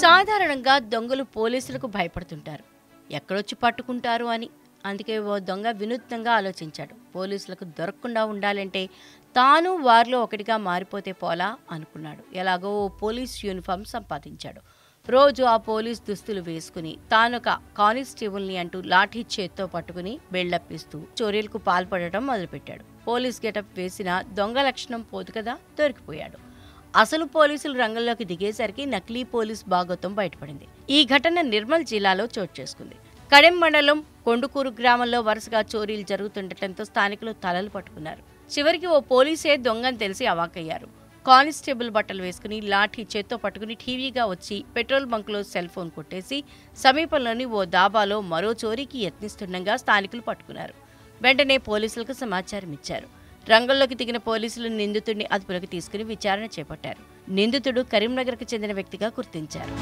సాధారణంగా దొంగలు పోలీసులకు భయపడుతుంటారు. ఎక్కడొచ్చి పట్టుకుంటారు అని. అందుకే ఓ దొంగ వినూత్నంగా ఆలోచించాడు. పోలీసులకు దొరకకుండా ఉండాలంటే తాను వారిలో ఒకటిగా మారిపోతే పోలా అనుకున్నాడు. ఎలాగో ఓ పోలీస్ యూనిఫామ్ సంపాదించాడు. రోజు ఆ పోలీస్ దుస్తులు వేసుకుని తానొక కానిస్టేబుల్ని అంటూ లాఠీ చేత్తో పట్టుకుని బెళ్లప్పిస్తూ చోరీలకు పాల్పడటం మొదలుపెట్టాడు. పోలీస్ గెటప్ వేసిన దొంగ లక్షణం పోదు కదా, దొరికిపోయాడు. అసలు పోలీసులు రంగంలోకి దిగేసరికి నకిలీ పోలీస్ భాగోతం బయటపడింది. ఈ ఘటన నిర్మల్ జిల్లాలో చోటు చేసుకుంది. కడెం మండలం కొండుకూరు గ్రామంలో వరుసగా చోరీలు జరుగుతుండటంతో స్థానికులు తలలు పట్టుకున్నారు. చివరికి ఓ పోలీసే దొంగని తెలిసి అవాక్కయ్యారు. కానిస్టేబుల్ బట్టలు వేసుకుని లాఠీ చేత్తో పట్టుకుని టీవీగా వచ్చి పెట్రోల్ బంక్లో సెల్ ఫోన్ కొట్టేసి సమీపంలోని ఓ దాబాలో మరో చోరీకి యత్నిస్తుండగా స్థానికులు పట్టుకున్నారు. వెంటనే పోలీసులకు సమాచారం ఇచ్చారు. రంగంలోకి దిగిన పోలీసులు నిందితుడిని అదుపులోకి తీసుకుని విచారణ చేపట్టారు. నిందితుడు కరీంనగర్కు చెందిన వ్యక్తిగా గుర్తించారు.